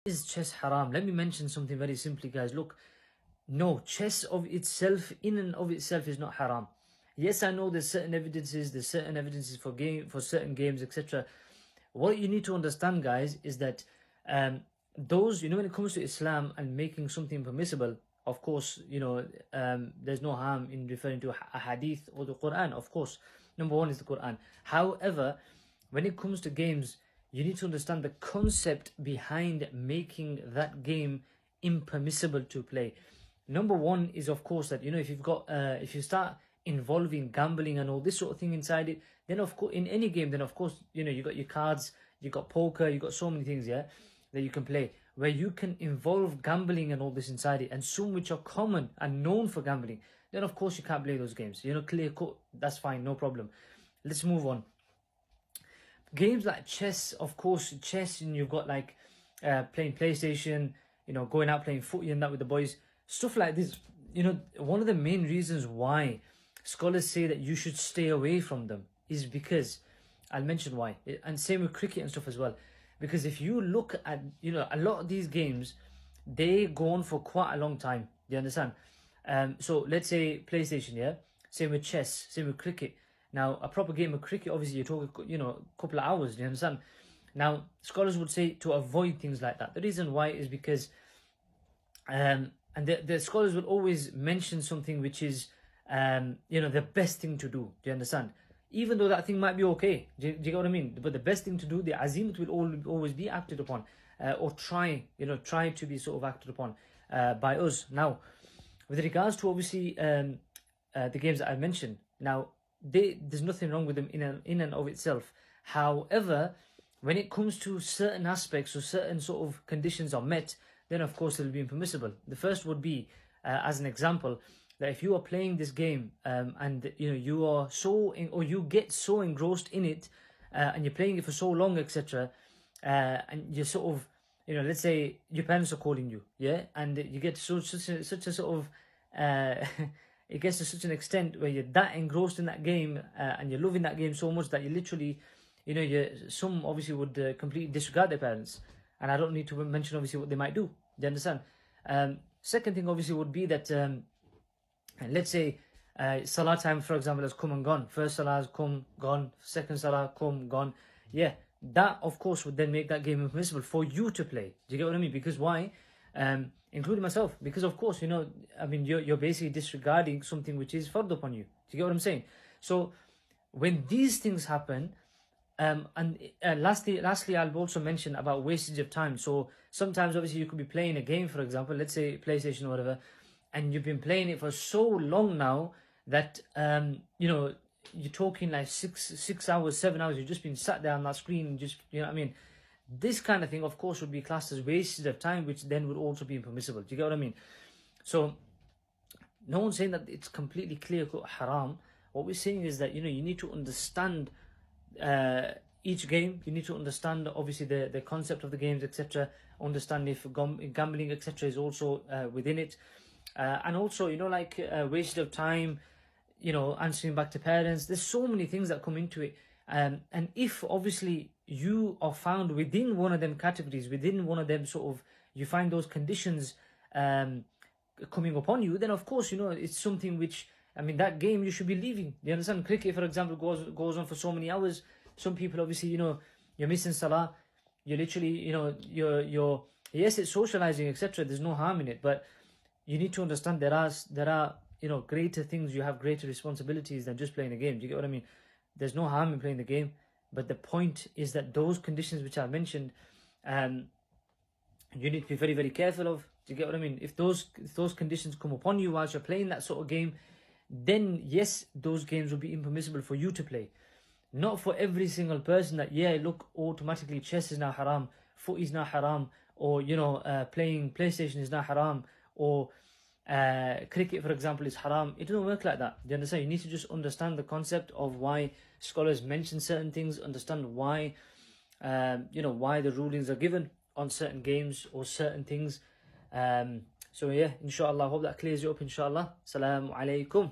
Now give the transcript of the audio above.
Is chess haram? Let me mention something very simply, guys. Look, no, chess of itself, in and of itself, is not haram. Yes, I know there's certain evidences for certain games, etc. What you need to understand, guys, is that those, when it comes to Islam and making something permissible, of course, there's no harm in referring to a hadith or the Quran, of course. Number one is the Quran. However, when it comes to games, you need to understand the concept behind making that game impermissible to play. Number one is, of course, that if you start involving gambling and all this sort of thing inside it, then of course in any game, then of course you got your cards, you got poker, you got so many things, that you can play where you can involve gambling and all this inside it, and some which are common and known for gambling. Then of course you can't play those games. Clear cut. That's fine, no problem. Let's move on. Games like chess, of course, and you've got like playing PlayStation, going out playing footy and that with the boys, stuff like this. One of the main reasons why scholars say that you should stay away from them is because, I'll mention why, and same with cricket and stuff as well. Because if you look at, a lot of these games, they go on for quite a long time. Do you understand? So let's say PlayStation, same with chess, same with cricket. Now, a proper game of cricket, obviously, you're talking, a couple of hours. Do you understand? Now, scholars would say to avoid things like that. The reason why is because, and the scholars will always mention something which is, the best thing to do. Do you understand? Even though that thing might be okay. Do you get what I mean? But the best thing to do, the azimat will always be acted upon, or try to be sort of acted upon by us. Now, with regards to obviously the games that I mentioned, now, there's nothing wrong with them in and of itself. However, when it comes to certain aspects or certain sort of conditions are met, then of course it'll be impermissible. The first would be, as an example, that if you are playing this game and you are or you get so engrossed in it and you're playing it for so long, etc., and you're sort of, let's say your parents are calling you, and you get such a sort of it gets to such an extent where you're that engrossed in that game and you're loving that game so much that you literally, some obviously would completely disregard their parents. And I don't need to mention obviously what they might do. Do you understand? Second thing obviously would be that, let's say Salah time, for example, has come and gone. First Salah has come, gone. Second Salah, come, gone. Yeah, that of course would then make that game impermissible for you to play. Do you get what I mean? Because why? Including myself, because of course, you're basically disregarding something which is fard upon you. Do you get what I'm saying? So when these things happen, and lastly, I'll also mention about wastage of time. So sometimes obviously you could be playing a game, for example, let's say PlayStation or whatever, and you've been playing it for so long now that you're talking like 6 hours, 7 hours, you've just been sat there on that screen and just, this kind of thing, of course, would be classed as wasted of time, which then would also be impermissible. Do you get what I mean? So, no one's saying that it's completely clear-cut haram. What we're saying is that, you need to understand each game. You need to understand, obviously, the concept of the games, etc. Understand if gambling, etc. is also within it. And also, wasted of time, answering back to parents. There's so many things that come into it. And if, obviously, you are found within one of them categories, within one of them sort of, you find those conditions coming upon you, then of course, it's something which, that game you should be leaving. You understand? Cricket, for example, goes on for so many hours. Some people, obviously, you're missing Salah. You're literally, you're yes, it's socializing, etc. There's no harm in it, but you need to understand there are greater things. You have greater responsibilities than just playing a game. Do you get what I mean? There's no harm in playing the game. But the point is that those conditions which I mentioned, you need to be very, very careful of. Do you get what I mean? If those conditions come upon you whilst you're playing that sort of game, then yes, those games will be impermissible for you to play. Not for every single person that, look, automatically chess is now haram, foot is now haram, or, playing PlayStation is now haram, or cricket, for example, is haram. It doesn't work like that. Do you understand? You need to just understand the concept of why scholars mention certain things, understand why, why the rulings are given on certain games or certain things. So yeah, inshallah, I hope that clears you up, inshallah. Assalamu alaikum.